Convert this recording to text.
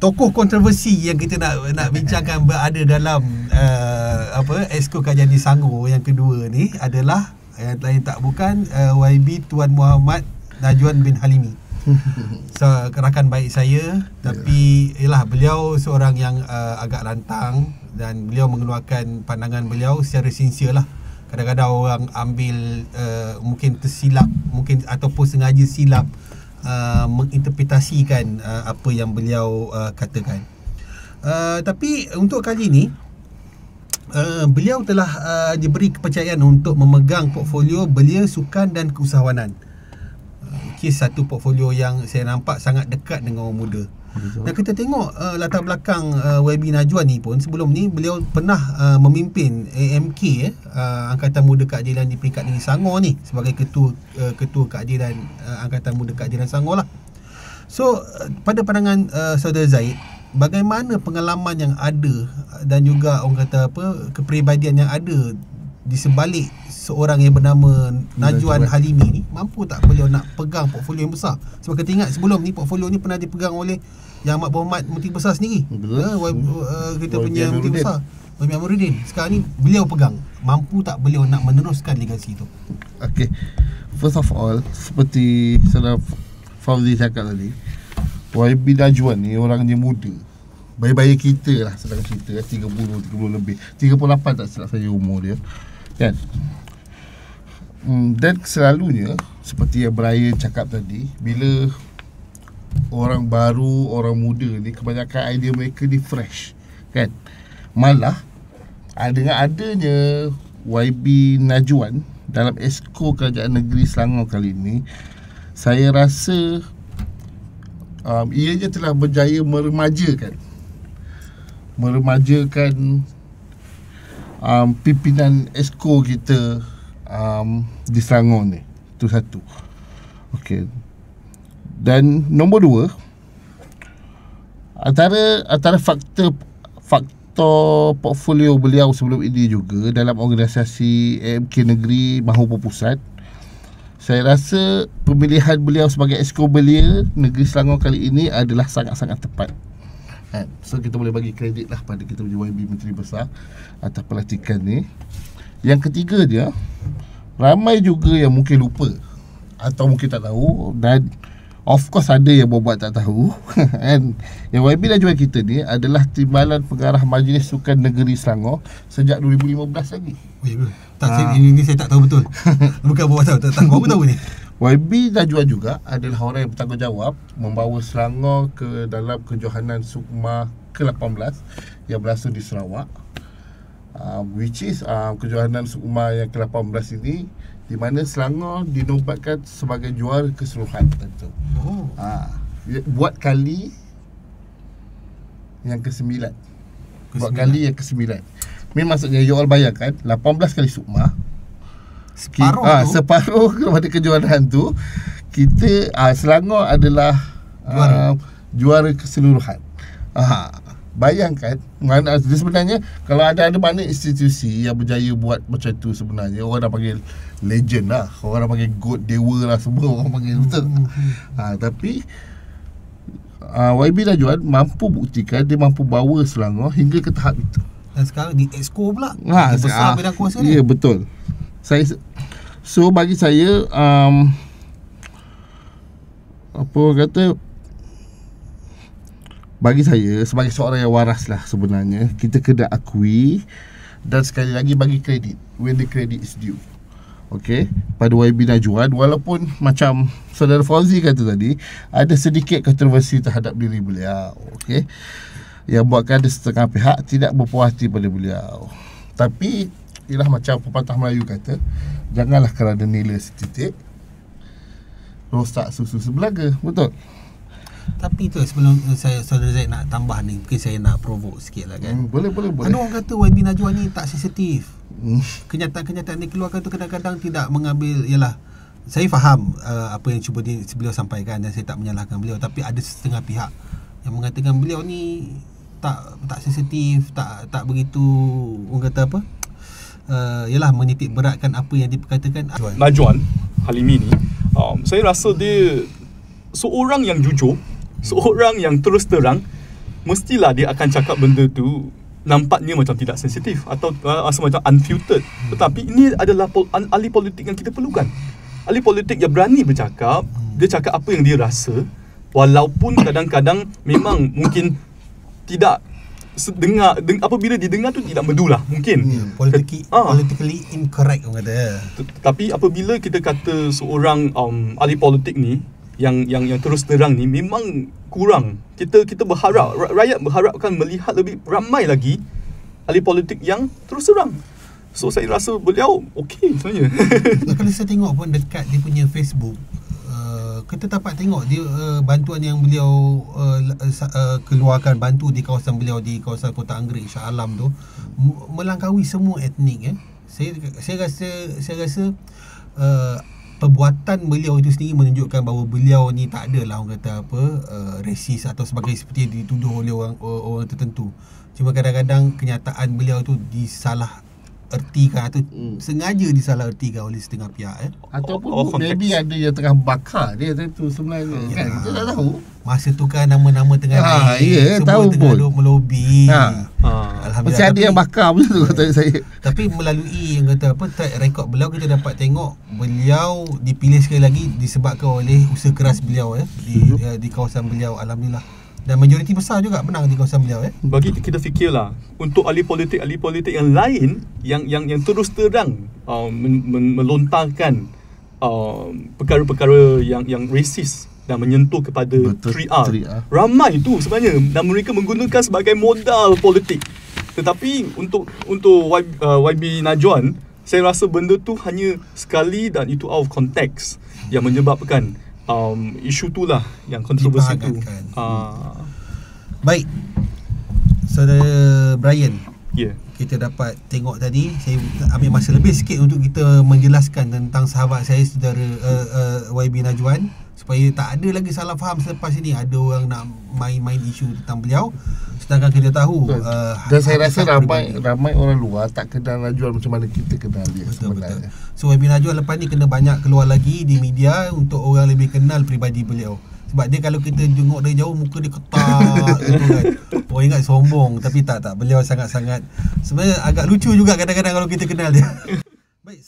tokoh kontroversi yang kita nak bincangkan berada dalam Exco Kajian di Selangor yang kedua ni adalah yang lain tak bukan YB Tuan Muhammad Najwan bin Halimi. So, rakan baik saya, tapi ialah beliau seorang yang agak lantang dan beliau mengeluarkan pandangan beliau secara sincere lah. Kadang-kadang orang ambil mungkin tersilap, mungkin ataupun sengaja silap menginterpretasikan apa yang beliau katakan. Tapi untuk kali ini beliau telah diberi kepercayaan untuk memegang portfolio belia, sukan dan keusahawanan. Satu portfolio yang saya nampak sangat dekat dengan orang muda. Dan kita tengok latar belakang YB Najwan ni pun, sebelum ni beliau pernah memimpin AMK Angkatan Muda Keadilan di peringkat negeri Selangor ni sebagai ketua keadilan Angkatan Muda Keadilan Selangor lah. So pada pandangan Saudara Zaid, bagaimana pengalaman yang ada dan juga orang kata kepribadian yang ada di sebalik seorang yang bernama Najwan Halimi ni, mampu tak beliau nak pegang portfolio yang besar? Sebab kita ingat sebelum ni portfolio ni pernah dipegang oleh Yang Amat Berhormat Menteri Besar sendiri. Kita punya Menteri Besar YB Amiruddin. Sekarang ni beliau pegang. Mampu tak beliau nak meneruskan legasi tu? Okay, first of all, seperti Saudara Fauzi cakap tadi, YB Najwan ni orangnya muda, bayi-bayi kita lah sedang cerita, 30 lebih, 38 tak silap saya umur dia kan. Dan selalunya seperti yang Brian cakap tadi, bila orang baru, orang muda ni, kebanyakan idea mereka ni fresh kan. Malah dengan adanya YB Najwan dalam Exco Kerajaan Negeri Selangor kali ini, saya rasa ianya telah berjaya meremajakan pimpinan Exco kita di Selangor ni. Itu satu. Okey. Dan nombor dua, antara faktor portfolio beliau sebelum ini juga dalam organisasi AMK Negeri maupun pusat, saya rasa pemilihan beliau sebagai Exco Belia Negeri Selangor kali ini adalah sangat-sangat tepat. So kita boleh bagi kredit lah pada kita punya YB Menteri Besar atas pelantikan ni. Yang ketiga dia, ramai juga yang mungkin lupa atau mungkin tak tahu, dan of course ada yang buat tak tahu kan. Yang YB Najwan kita ni adalah Timbalan Pengarah Majlis Sukan Negeri Selangor sejak 2015 lagi. Ini saya tak tahu betul. Bukan buat tahu, tak tahu, tahu ni. YB Najwan juga adalah orang yang bertanggungjawab membawa Selangor ke dalam kejohanan SUKMA ke-18 yang berlangsung di Sarawak, which is kejohanan SUKMA yang ke-18 ini, di mana Selangor dinobatkan sebagai juara keseluruhan tentu. Buat kali yang ke-9. Buat kali yang ke-9. Ini maksudnya you all bayangkan 18 kali SUKMA, separuh kepada kejuaraan tu kita Selangor adalah juara keseluruhan. Bayangkan mana sebenarnya kalau ada mana institusi yang berjaya buat macam tu, sebenarnya orang dah panggil legend lah, orang dah panggil god, dewa lah, semua orang panggil betul. Tapi YB Najwan mampu buktikan dia mampu bawa Selangor hingga ke tahap itu. Dan sekarang di Exco pula besar bidang kuasa dia. Ya, betul. So bagi saya bagi saya sebagai seorang yang waras lah, sebenarnya kita kena akui dan sekali lagi bagi kredit when the credit is due. Okey, pada YB Najwan, walaupun macam Saudara Fauzi kata tadi, ada sedikit kontroversi terhadap diri beliau, okey, yang buatkan ada setengah pihak tidak berpuas hati pada beliau. Tapi ialah macam pepatah Melayu kata, janganlah kerana nila setitik rosak susu sebelaga. Betul. Tapi tu sebelum Saudara Zaid nak tambah ni, mungkin saya nak provoke sikit lah kan. Boleh. Ada orang kata YB Najwan ni tak sensitif. Kenyataan-kenyataan dia keluarkan tu kadang-kadang tidak mengambil. Yalah, saya faham apa yang cuba beliau sampaikan dan saya tak menyalahkan beliau, tapi ada setengah pihak yang mengatakan beliau ni tak sensitif, tak begitu, orang kata apa, yalah, menitik beratkan apa yang diperkatakan Najwan Halimi ni. Saya rasa dia seorang yang jujur, seorang yang terus terang, mestilah dia akan cakap benda tu nampaknya macam tidak sensitif atau rasa macam unfiltered. Tetapi ini adalah ahli politik yang kita perlukan. Ahli politik yang berani bercakap, dia cakap apa yang dia rasa, walaupun kadang-kadang memang mungkin tidak apabila didengar tu tidak merdulah mungkin. Politically incorrect orang kata. Tapi apabila kita kata seorang ahli politik ni yang terus terang ni memang kurang. Kita berharap, rakyat berharapkan melihat lebih ramai lagi ahli politik yang terus terang. So saya rasa beliau okey sebenarnya. Kalau saya tengok pun dekat dia punya Facebook, kita dapat tengok dia bantuan yang beliau keluarkan, bantu di kawasan beliau di kawasan Kota Anggerik, Shah Alam tu, melangkaui semua etnik. Saya rasa perbuatan beliau itu sendiri menunjukkan bahawa beliau ni tak adalah orang kata apa resis atau seperti yang dituduh oleh orang tertentu. Cuma kadang-kadang kenyataan beliau tu disalah ertikan atau sengaja disalah ertikan oleh setengah pihak ataupun maybe ada yang tengah bakar dia tu sebenarnya kan, kita tak tahu. Masa tu kan nama-nama tengah naik, semua tahu tengah pun melobi. Alhamdulillah mesti ada yang bakar betul kata saya. Tapi melalui yang kata apa track record beliau, kita dapat tengok beliau dipilih sekali lagi disebabkan oleh usaha keras beliau di kawasan beliau. Alhamdulillah. Dan majoriti besar juga menang di kawasan beliau. Bagi kita fikirlah, untuk ahli politik yang lain yang terus terang melontarkan perkara-perkara yang rasis dan menyentuh kepada 3R. Ramai tu sebenarnya dan mereka menggunakan sebagai modal politik. Tetapi untuk YB Najwan, saya rasa benda tu hanya sekali dan itu out of context yang menyebabkan isu tu lah yang kontroversi tu. Baik, Saudara Brian, kita dapat tengok tadi. Saya ambil masa lebih sikit untuk kita menjelaskan tentang sahabat saya, Saudara YB Najwan, supaya tak ada lagi salah faham selepas ini ada orang nak main-main isu tentang beliau. Sedangkan kita tahu dan saya rasa ramai orang luar tak kenal Najwan macam mana kita kenal dia. Betul. So YB Najwan lepas ni kena banyak keluar lagi di media untuk orang lebih kenal peribadi beliau. Sebab dia kalau kita tengok dari jauh muka dia ketat gitu kan. Orang ingat sombong, tapi tak, beliau sangat-sangat sebenarnya agak lucu juga kadang-kadang kalau kita kenal dia. Baik.